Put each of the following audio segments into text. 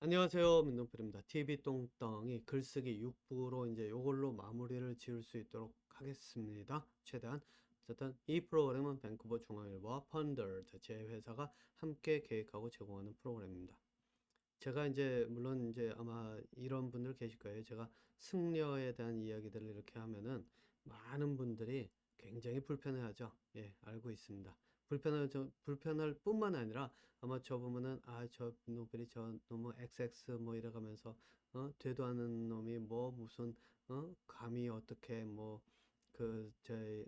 안녕하세요. 민동필입니다. TV똥덩이 글쓰기 6부로 이제 요걸로 마무리를 지을 수 있도록 하겠습니다. 최대한. 어쨌든 이 프로그램은 밴쿠버 중앙일보와 펀더드 제 회사가 함께 계획하고 제공하는 프로그램입니다. 제가 이제 물론 이제 아마 이런 분들 계실 거예요. 제가 승려에 대한 이야기들을 이렇게 하면은 많은 분들이 굉장히 불편해하죠. 예, 알고 있습니다. 불편할 뿐만 아니라 아마 저 보면은 저 노벨이 저 너무 XX 뭐 이래가면서 되도 않은 놈이 뭐 무슨 감히 어떻게 뭐 저희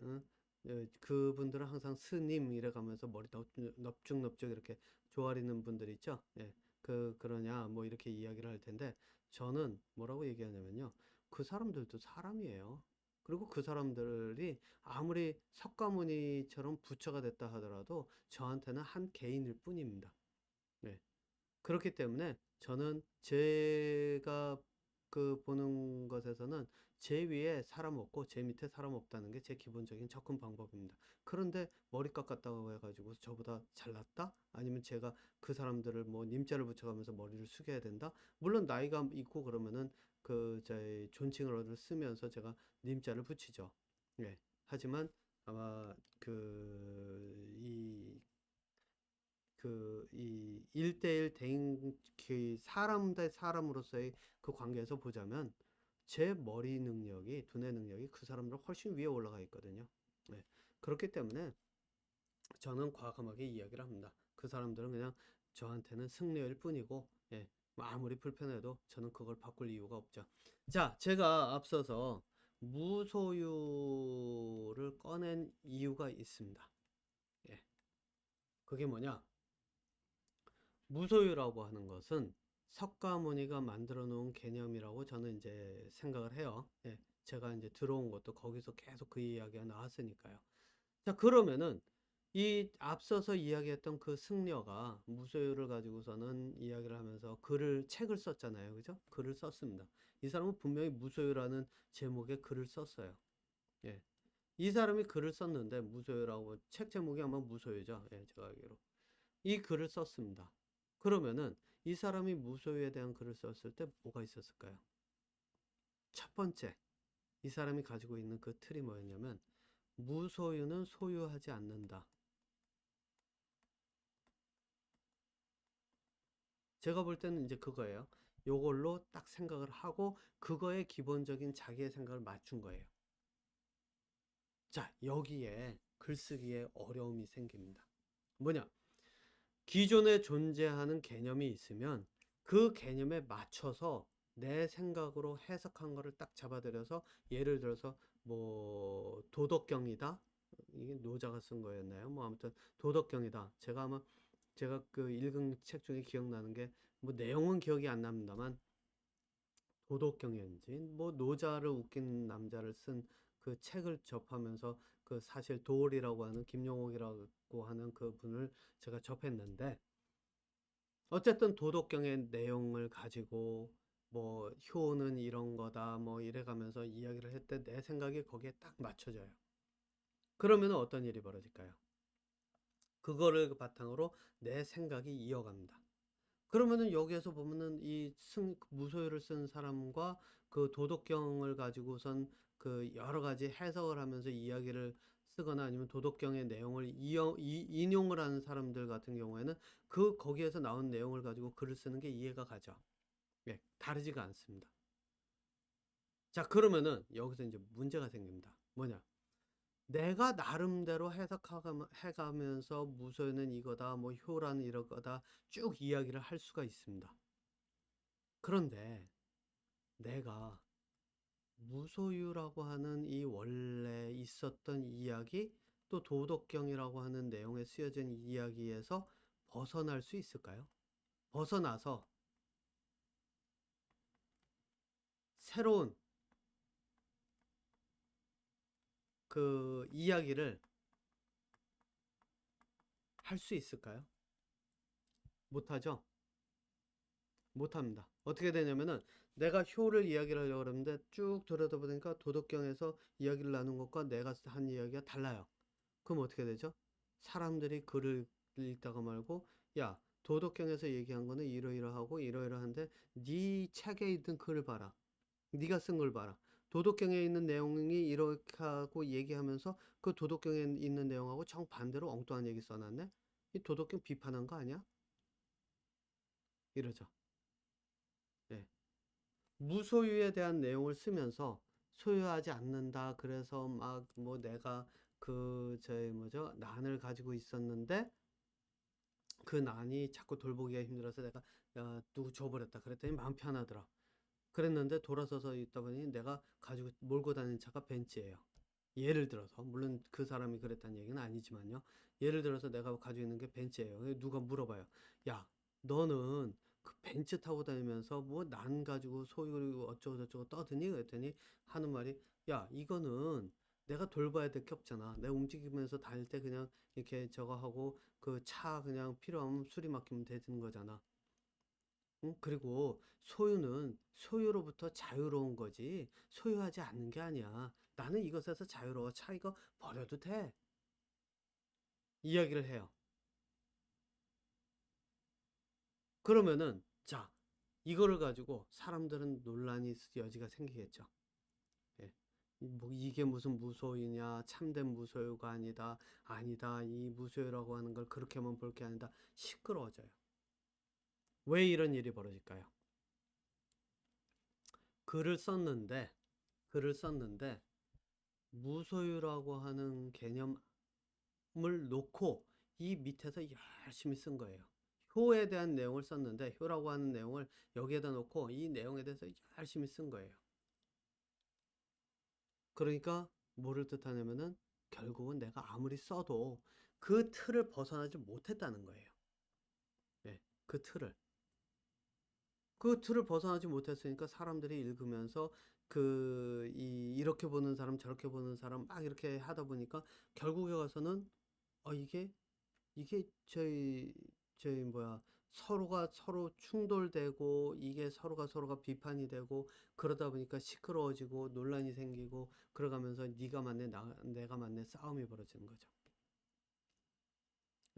그분들은 항상 스님 이래가면서 머리 넙죽넙죽 이렇게 조아리는 분들 있죠. 예. 그러냐 뭐 이렇게 이야기를 할 텐데 저는 뭐라고 얘기하냐면요, 그 사람들도 사람이에요. 그리고 그 사람들이 아무리 석가모니처럼 부처가 됐다 하더라도 저한테는 한 개인일 뿐입니다. 네. 그렇기 때문에 저는 제가 보는 것에서는 제 위에 사람 없고 제 밑에 사람 없다는 게 제 기본적인 접근 방법입니다. 그런데 머리 깎았다고 해가지고 저보다 잘났다? 아니면 제가 그 사람들을 뭐 님자를 붙여가면서 머리를 숙여야 된다? 물론 나이가 있고 그러면은 저희 존칭을 쓰면서 제가 님자를 붙이죠. 예. 하지만 아마 이 1대1 대인, 사람 대 사람으로서의 그 관계에서 보자면 제 머리 능력이, 두뇌 능력이 그 사람들 훨씬 위에 올라가 있거든요. 네. 그렇기 때문에 저는 과감하게 이야기를 합니다. 그 사람들은 그냥 저한테는 승려일 뿐이고, 예, 뭐 아무리 불편해도 저는 그걸 바꿀 이유가 없죠. 자, 제가 앞서서 무소유를 꺼낸 이유가 있습니다. 예, 그게 뭐냐? 무소유라고 하는 것은 석가모니가 만들어 놓은 개념이라고 저는 이제 생각을 해요. 예, 제가 이제 들어온 것도 거기서 계속 그 이야기가 나왔으니까요. 자, 그러면은 이 앞서서 이야기했던 그 승려가 무소유를 가지고서는 이야기를 하면서 책을 썼잖아요. 그죠? 글을 썼습니다. 이 사람은 분명히 무소유라는 제목의 글을 썼어요. 예. 이 사람이 글을 썼는데 무소유라고 책 제목이 아마 무소유죠. 예, 제가 알기로. 이 글을 썼습니다. 그러면은 이 사람이 무소유에 대한 글을 썼을 때 뭐가 있었을까요? 첫 번째, 이 사람이 가지고 있는 그 틀이 뭐였냐면 무소유는 소유하지 않는다. 제가 볼 때는 이제 그거예요. 요걸로 딱 생각을 하고 그거에 기본적인 자기의 생각을 맞춘 거예요. 자, 여기에 글쓰기에 어려움이 생깁니다. 뭐냐? 기존에 존재하는 개념이 있으면 그 개념에 맞춰서 내 생각으로 해석한 거를 딱 잡아들여서, 예를 들어서 뭐 도덕경이다, 이게 노자가 쓴 거였나요? 뭐 아무튼 도덕경이다. 제가 그 읽은 책 중에 기억나는 게 뭐 내용은 기억이 안 납니다만 도덕경이었는지 뭐 노자를 웃긴 남자를 쓴 그 책을 접하면서 그 사실 도올이라고 하는 김용옥이라고 하는 그 분을 제가 접했는데, 어쨌든 도덕경의 내용을 가지고 뭐 효는 이런 거다 뭐 이래가면서 이야기를 했을 때 내 생각이 거기에 딱 맞춰져요. 그러면 어떤 일이 벌어질까요? 그거를 바탕으로 내 생각이 이어갑니다. 그러면은 여기에서 보면은 무소유를 쓴 사람과 그 도덕경을 가지고선 그 여러 가지 해석을 하면서 이야기를 쓰거나 아니면 도덕경의 내용을 인용을 하는 사람들 같은 경우에는 거기에서 나온 내용을 가지고 글을 쓰는 게 이해가 가죠. 예, 다르지가 않습니다. 자, 그러면은 여기서 이제 문제가 생깁니다. 뭐냐? 내가 나름대로 해가면서 무소유는 이거다, 뭐 효라는 이거다 쭉 이야기를 할 수가 있습니다. 그런데 내가 무소유라고 하는 이 원래 있었던 이야기, 또 도덕경이라고 하는 내용에 쓰여진 이야기에서 벗어날 수 있을까요? 벗어나서 새로운 그 이야기를 할 수 있을까요? 못하죠? 못합니다. 어떻게 되냐면은 내가 효를 이야기를 하려고 그러는데 쭉 들여다보니까 도덕경에서 이야기를 나눈 것과 내가 한 이야기가 달라요. 그럼 어떻게 되죠? 사람들이 글을 읽다가 말고, 야, 도덕경에서 얘기한 거는 이러이러하고 이러이러한데 네 책에 있는 글을 봐라. 네가 쓴 걸 봐라. 도덕경에 있는 내용이 이렇게 하고 얘기하면서 그 도덕경에 있는 내용하고 정반대로 엉뚱한 얘기 써놨네? 이 도덕경 비판한 거 아니야? 이러죠. 예. 무소유에 대한 내용을 쓰면서 소유하지 않는다. 그래서 막 뭐 내가 저희 뭐죠? 난을 가지고 있었는데 그 난이 자꾸 돌보기가 힘들어서 내가 누구 줘버렸다. 그랬더니 마음 편하더라. 그랬는데 돌아서서 있다 보니 내가 가지고 몰고 다니는 차가 벤츠예요. 예를 들어서 물론 그 사람이 그랬다는 얘기는 아니지만요. 예를 들어서 내가 가지고 있는 게 벤츠예요. 누가 물어봐요. 야, 너는 그 벤츠 타고 다니면서 뭐 난 가지고 소유 어쩌고 저쩌고 떠드니? 그랬더니 하는 말이 야, 이거는 내가 돌봐야 될 게 없잖아. 내가 움직이면서 다닐 때 그냥 이렇게 저거 하고 그 차 그냥 필요하면 수리 맡기면 되는 거잖아. 응? 그리고 소유는 소유로부터 자유로운 거지 소유하지 않는 게 아니야. 나는 이것에서 자유로워. 차 이거 버려도 돼. 이야기를 해요. 그러면은 자, 이거를 가지고 사람들은 논란이 있을 여지가 생기겠죠. 예. 뭐 이게 무슨 무소유냐, 참된 무소유가 아니다, 아니다, 이 무소유라고 하는 걸 그렇게만 볼 게 아니다, 시끄러워져요. 왜 이런 일이 벌어질까요? 글을 썼는데, 글을 썼는데, 무소유라고 하는 개념을 놓고 이 밑에서 열심히 쓴 거예요. 효에 대한 내용을 썼는데 효라고 하는 내용을 여기에다 놓고 이 내용에 대해서 열심히 쓴 거예요. 그러니까 뭐를 뜻하냐면은 결국은 내가 아무리 써도 그 틀을 벗어나지 못했다는 거예요. 네, 그 틀을. 그 틀을 벗어나지 못했으니까 사람들이 읽으면서 이렇게 보는 사람 저렇게 보는 사람 막 이렇게 하다 보니까 결국에 가서는 이게 저희 뭐야 서로가 서로 충돌되고 이게 서로가 비판이 되고 그러다 보니까 시끄러워지고 논란이 생기고 그러가면서 네가 맞네 내가 맞네 싸움이 벌어지는 거죠.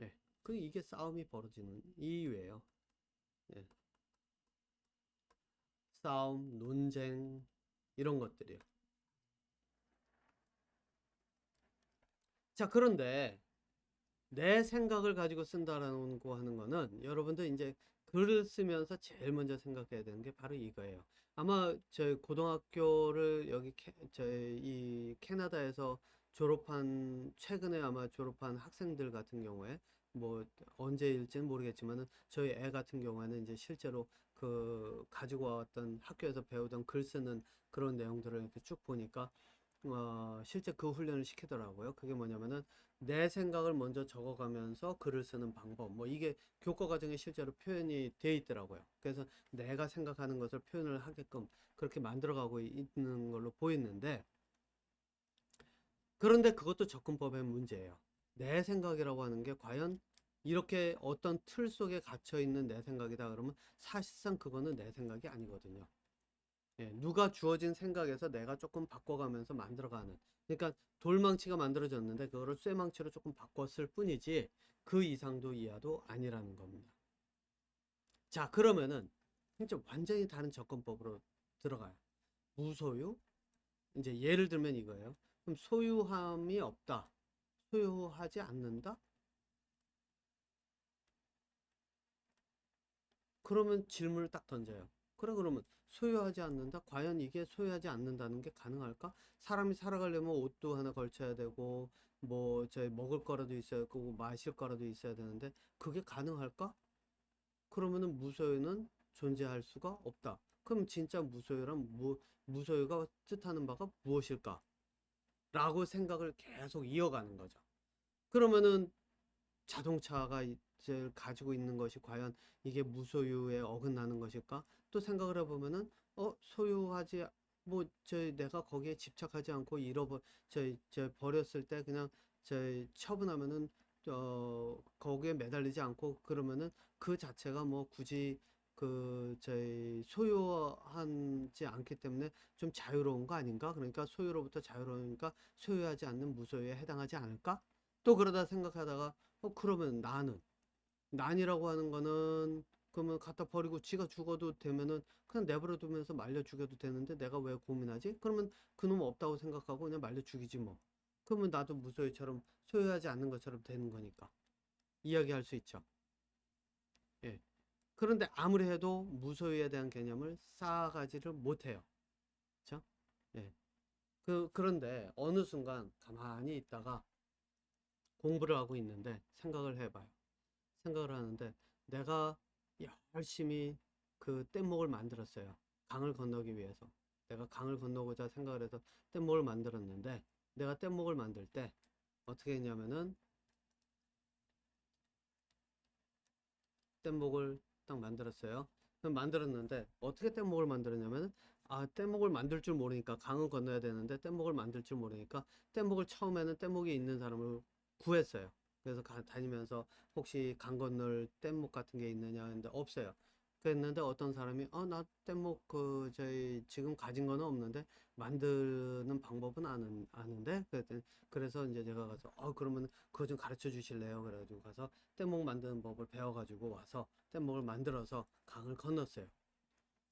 예. 이게 싸움이 벌어지는 이유예요. 예. 싸움, 논쟁 이런 것들이요. 자, 그런데 내 생각을 가지고 쓴다라는 거 하는 거는 여러분들 이제 글을 쓰면서 제일 먼저 생각해야 되는 게 바로 이거예요. 아마 저희 고등학교를 저희 이 캐나다에서 최근에 아마 졸업한 학생들 같은 경우에 뭐 언제일지는 모르겠지만은 저희 애 같은 경우에는 이제 실제로 가지고 왔던 학교에서 배우던 글 쓰는 그런 내용들을 이렇게 쭉 보니까 실제 그 훈련을 시키더라고요. 그게 뭐냐면은 내 생각을 먼저 적어가면서 글을 쓰는 방법. 뭐 이게 교과 과정에 실제로 표현이 돼 있더라고요. 그래서 내가 생각하는 것을 표현을 하게끔 그렇게 만들어가고 있는 걸로 보이는데, 그런데 그것도 접근법의 문제예요. 내 생각이라고 하는 게 과연 이렇게 어떤 틀 속에 갇혀 있는 내 생각이다 그러면 사실상 그거는 내 생각이 아니거든요. 예, 누가 주어진 생각에서 내가 조금 바꿔가면서 만들어가는. 그러니까 돌망치가 만들어졌는데 그거를 쇠망치로 조금 바꿨을 뿐이지 그 이상도 이하도 아니라는 겁니다. 자, 그러면은 진짜 완전히 다른 접근법으로 들어가요. 무소유? 이제 예를 들면 이거예요. 그럼 소유함이 없다. 소유하지 않는다? 그러면 질문을 딱 던져요. 그래, 그러면 소유하지 않는다? 과연 이게 소유하지 않는다는 게 가능할까? 사람이 살아가려면 옷도 하나 걸쳐야 되고, 뭐, 먹을 거라도 있어야 되고, 마실 거라도 있어야 되는데, 그게 가능할까? 그러면은 무소유는 존재할 수가 없다. 그럼 진짜 무소유가 뜻하는 바가 무엇일까? 라고 생각을 계속 이어가는 거죠. 그러면은 자동차가 이제 가지고 있는 것이 과연 이게 무소유에 어긋나는 것일까? 또 생각을 해보면은 소유하지 내가 거기에 집착하지 않고 버렸을 때 그냥 처분하면은 거기에 매달리지 않고 그러면은 그 자체가 뭐 굳이 소유하지 않기 때문에 좀 자유로운 거 아닌가? 그러니까 소유로부터 자유로우니까 소유하지 않는 무소유에 해당하지 않을까? 또 그러다 생각하다가 그러면 나는 난이라고 하는 거는 그러면 갖다 버리고 지가 죽어도 되면은 그냥 내버려 두면서 말려 죽여도 되는데 내가 왜 고민하지? 그러면 그놈 없다고 생각하고 그냥 말려 죽이지 뭐. 그러면 나도 무소유처럼 소유하지 않는 것처럼 되는 거니까 이야기할 수 있죠. 예. 그런데 아무리 해도 무소유에 대한 개념을 쌓아가지를 못해요. 그렇죠? 예. 그런데 어느 순간 가만히 있다가 공부를 하고 있는데 생각을 해봐요. 생각을 하는데 내가 열심히 그 뗏목을 만들었어요. 강을 건너기 위해서. 내가 강을 건너고자 생각을 해서 뗏목을 만들었는데 내가 뗏목을 만들 때 어떻게 했냐면은 뗏목을 딱 만들었어요. 만들었는데 어떻게 뗏목을 만들었냐면은 뗏목을 만들 줄 모르니까 강은 건너야 되는데 뗏목을 만들 줄 모르니까 뗏목을 처음에는 뗏목이 있는 사람을 구했어요. 그래서 다니면서 혹시 강 건널 뗏목 같은 게 있느냐 했는데 없어요. 그랬는데 어떤 사람이 나 뗏목 저희 지금 가진 거는 없는데 만드는 방법은 아는데 그랬더니 그래서 이제 제가 가서 그러면 그거 좀 가르쳐 주실래요? 그래가지고 가서 뗏목 만드는 법을 배워가지고 와서 뗏목을 만들어서 강을 건넜어요.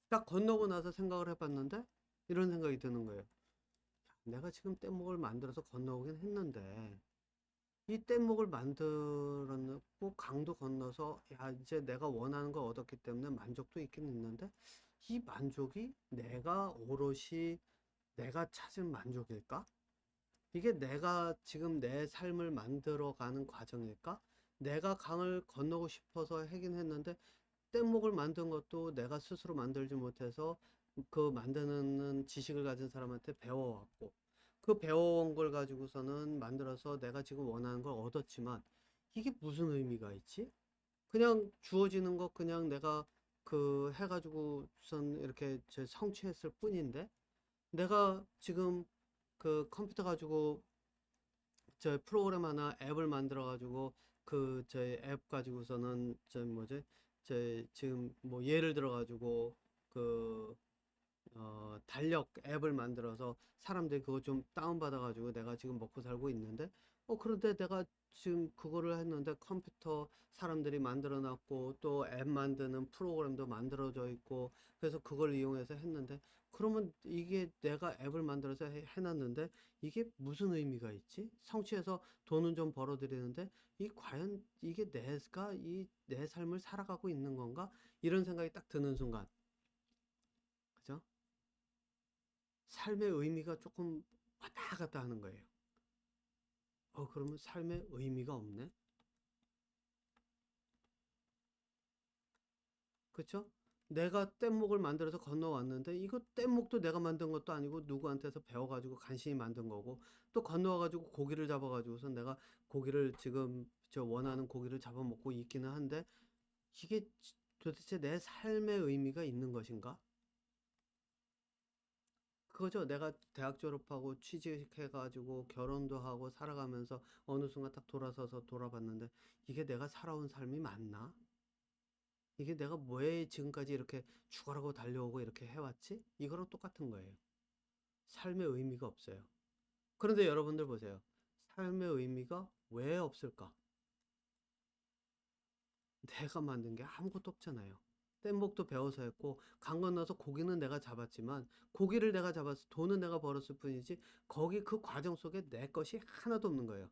딱 건너고 나서 생각을 해봤는데 이런 생각이 드는 거예요. 내가 지금 뗏목을 만들어서 건너오긴 했는데 이 뗏목을 만들었고 강도 건너서 이제 내가 원하는 걸 얻었기 때문에 만족도 있긴 있는데 이 만족이 내가 오롯이 내가 찾은 만족일까? 이게 내가 지금 내 삶을 만들어가는 과정일까? 내가 강을 건너고 싶어서 하긴 했는데 뗏목을 만든 것도 내가 스스로 만들지 못해서 그 만드는 지식을 가진 사람한테 배워왔고 그 배워온 걸 가지고서는 만들어서 내가 지금 원하는 걸 얻었지만 이게 무슨 의미가 있지? 그냥 주어지는 거 그냥 내가 그 해가지고선 이렇게 성취했을 뿐인데 내가 지금 그 컴퓨터 가지고 저 프로그램 하나 앱을 만들어 가지고 그 저희 앱 가지고서는 저 뭐지 저 지금 뭐 예를 들어 가지고 그 달력 앱을 만들어서 사람들이 그거 좀 다운받아 가지고 내가 지금 먹고 살고 있는데 그런데 내가 지금 그거를 했는데 컴퓨터 사람들이 만들어 놨고 또 앱 만드는 프로그램도 만들어져 있고 그래서 그걸 이용해서 했는데 그러면 이게 내가 앱을 만들어서 해놨는데 이게 무슨 의미가 있지? 성취해서 돈은 좀 벌어들이는데 이 과연 이게 내가 이 내 삶을 살아가고 있는 건가? 이런 생각이 딱 드는 순간 그죠? 삶의 의미가 조금 왔다 갔다 하는 거예요. 그러면 삶의 의미가 없네? 그쵸? 내가 뗏목을 만들어서 건너왔는데 이거 뗏목도 내가 만든 것도 아니고 누구한테서 배워가지고 간신히 만든 거고 또 건너와가지고 고기를 잡아가지고서 내가 고기를 지금 저 원하는 고기를 잡아먹고 있기는 한데 이게 도대체 내 삶의 의미가 있는 것인가? 그거죠. 내가 대학 졸업하고 취직해가지고 결혼도 하고 살아가면서 어느 순간 딱 돌아서서 돌아봤는데 이게 내가 살아온 삶이 맞나? 이게 내가 왜 지금까지 이렇게 죽어라고 달려오고 이렇게 해왔지? 이거랑 똑같은 거예요. 삶의 의미가 없어요. 그런데 여러분들 보세요. 삶의 의미가 왜 없을까? 내가 만든 게 아무것도 없잖아요. 뗏목도 배워서 했고 강 건너서 고기는 내가 잡았지만 고기를 내가 잡아서 돈은 내가 벌었을 뿐이지 거기 그 과정 속에 내 것이 하나도 없는 거예요.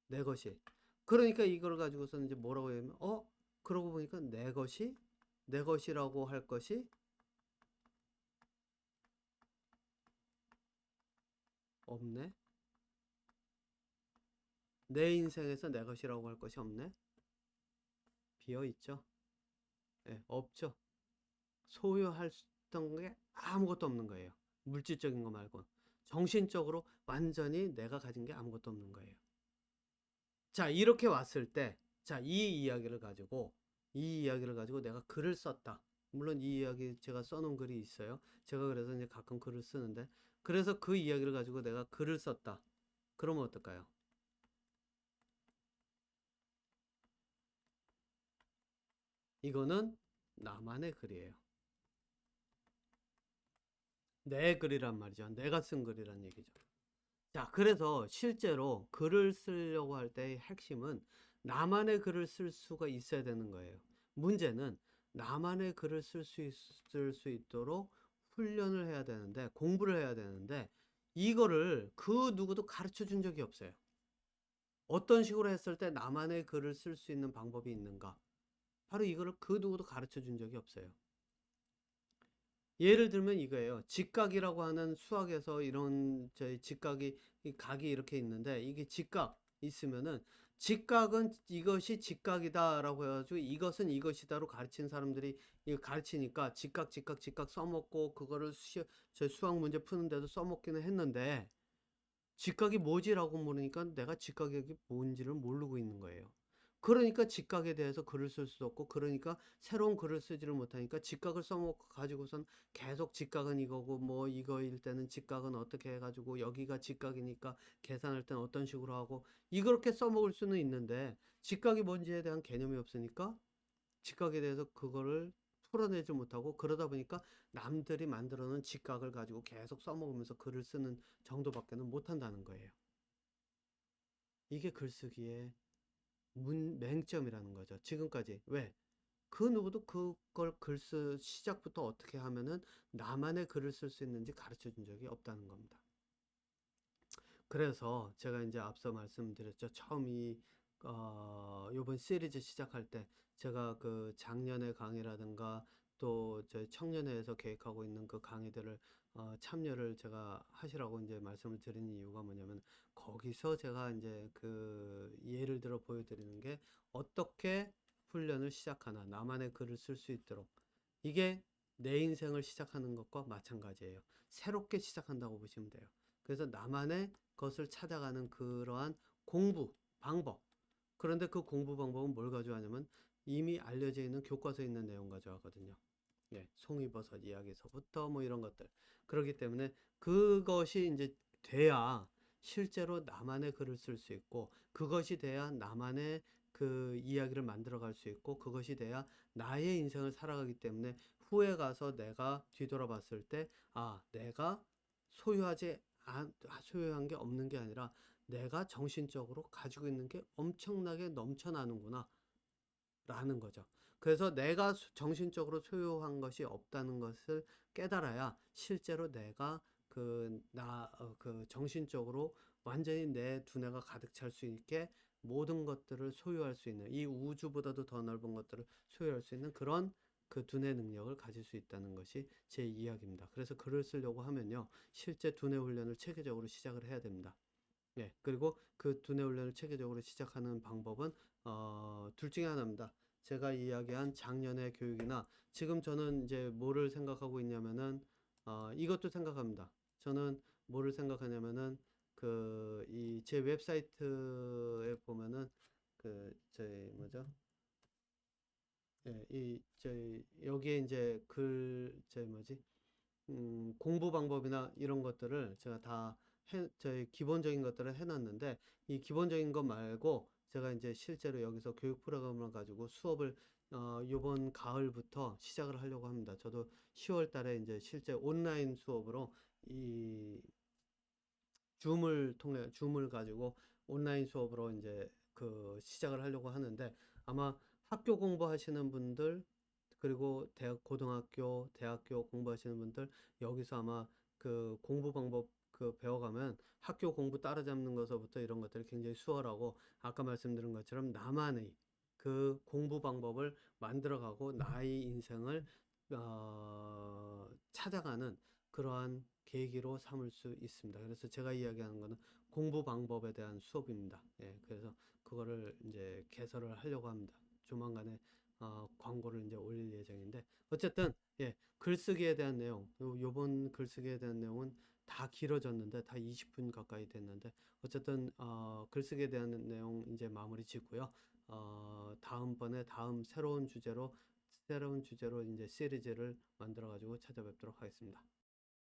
내 것이. 그러니까 이걸 가지고서는 이제 뭐라고 하냐면 그러고 보니까 내 것이라고 할 것이 없네. 내 인생에서 내 것이라고 할 것이 없네. 비어 있죠. 예, 없죠. 소유할 수 있던 게 아무것도 없는 거예요. 물질적인 거 말고. 정신적으로 완전히 내가 가진 게 아무것도 없는 거예요. 자, 이렇게 왔을 때, 자, 이 이야기를 가지고 내가 글을 썼다. 물론 이 이야기 제가 써놓은 글이 있어요. 제가 그래서 이제 가끔 글을 쓰는데, 그래서 그 이야기를 가지고 내가 글을 썼다. 그러면 어떨까요? 이거는 나만의 글이에요. 내 글이란 말이죠. 내가 쓴 글이란 얘기죠. 자, 그래서 실제로 글을 쓰려고 할 때의 핵심은 나만의 글을 쓸 수가 있어야 되는 거예요. 문제는 나만의 글을 쓸 수 있도록 훈련을 해야 되는데, 공부를 해야 되는데, 이거를 그 누구도 가르쳐 준 적이 없어요. 어떤 식으로 했을 때 나만의 글을 쓸 수 있는 방법이 있는가? 바로 이거를 그 누구도 가르쳐 준 적이 없어요. 예를 들면 이거예요. 직각이라고 하는 수학에서 이런 저희 직각이 각이 이렇게 있는데, 이게 직각 있으면은 직각은 이것이 직각이다라고 해가지고 이것은 이것이다로 가르친 사람들이 이거 가르치니까 직각 써먹고 그거를 저희 수학 문제 푸는데도 써먹기는 했는데, 직각이 뭐지라고 물으니까 내가 직각이 뭔지를 모르고 있는 거예요. 그러니까 직각에 대해서 글을 쓸 수도 없고, 그러니까 새로운 글을 쓰지를 못하니까 직각을 써먹고 가지고선 계속 직각은 이거고 뭐 이거일 때는 직각은 어떻게 해가지고 여기가 직각이니까 계산할 때는 어떤 식으로 하고 이렇게 써먹을 수는 있는데, 직각이 뭔지에 대한 개념이 없으니까 직각에 대해서 그거를 풀어내지 못하고, 그러다 보니까 남들이 만들어 놓은 직각을 가지고 계속 써먹으면서 글을 쓰는 정도밖에는 못한다는 거예요. 이게 글쓰기의 맹점이라는 거죠. 지금까지. 왜? 그 누구도 그걸 시작부터 어떻게 하면은 나만의 글을 쓸 수 있는지 가르쳐 준 적이 없다는 겁니다. 그래서 제가 이제 앞서 말씀드렸죠. 요번 시리즈 시작할 때 제가 그 작년의 강의라든가 또 저희 청년회에서 계획하고 있는 그 강의들을 참여를 제가 하시라고 이제 말씀을 드리는 이유가 뭐냐면, 거기서 제가 이제 그 예를 들어 보여드리는 게 어떻게 훈련을 시작하나, 나만의 글을 쓸 수 있도록. 이게 내 인생을 시작하는 것과 마찬가지예요. 새롭게 시작한다고 보시면 돼요. 그래서 나만의 것을 찾아가는 그러한 공부 방법. 그런데 그 공부 방법은 뭘 가져가냐면 이미 알려져 있는 교과서에 있는 내용 가져가거든요. 예, 송이버섯 이야기서부터 뭐 이런 것들. 그렇기 때문에 그것이 이제 돼야 실제로 나만의 글을 쓸 수 있고, 그것이 돼야 나만의 그 이야기를 만들어 갈 수 있고, 그것이 돼야 나의 인생을 살아가기 때문에 후에 가서 내가 뒤돌아봤을 때, 아, 내가 소유하지 소유한 게 없는 게 아니라 내가 정신적으로 가지고 있는 게 엄청나게 넘쳐나는구나 라는 거죠. 그래서 내가 정신적으로 소유한 것이 없다는 것을 깨달아야 실제로 내가 그 정신적으로 완전히 내 두뇌가 가득 찰 수 있게 모든 것들을 소유할 수 있는, 이 우주보다도 더 넓은 것들을 소유할 수 있는 그런 그 두뇌 능력을 가질 수 있다는 것이 제 이야기입니다. 그래서 글을 쓰려고 하면요, 실제 두뇌 훈련을 체계적으로 시작을 해야 됩니다. 예, 그리고 그 두뇌 훈련을 체계적으로 시작하는 방법은 둘 중에 하나입니다. 제가 이야기한 작년의 교육이나 지금 저는 이제 뭐를 생각하고 있냐면은 이것도 생각합니다. 저는 뭐를 생각하냐면은 그 이 제 웹사이트에 보면은 그 저희 뭐죠? 예, 여기에 이제 저희 뭐지? 공부 방법이나 이런 것들을 제가 저희 기본적인 것들을 해놨는데, 이 기본적인 것 말고 제가 이제 실제로 여기서 교육 프로그램을 가지고 수업을 요번 가을부터 시작을 하려고 합니다. 저도 10월 달에 이제 실제 온라인 수업으로 이 줌을 가지고 온라인 수업으로 이제 그 시작을 하려고 하는데, 아마 학교 공부하시는 분들, 그리고 고등학교, 대학교 공부하시는 분들, 여기서 아마 그 공부 방법 그 배워가면 학교 공부 따라잡는 것서부터 이런 것들이 굉장히 수월하고, 아까 말씀드린 것처럼 나만의 그 공부 방법을 만들어가고 나의 인생을 찾아가는 그러한 계기로 삼을 수 있습니다. 그래서 제가 이야기하는 거는 공부 방법에 대한 수업입니다. 예, 그래서 그거를 이제 개설을 하려고 합니다. 조만간에 광고를 이제 올릴 예정인데, 어쨌든 예, 글쓰기에 대한 내용, 요번 글쓰기에 대한 내용은 다 길어졌는데, 다 20분 가까이 됐는데, 어쨌든 글쓰기에 대한 내용 이제 마무리 짓고요. 다음번에 새로운 주제로 이제 시리즈를 만들어 가지고 찾아뵙도록 하겠습니다.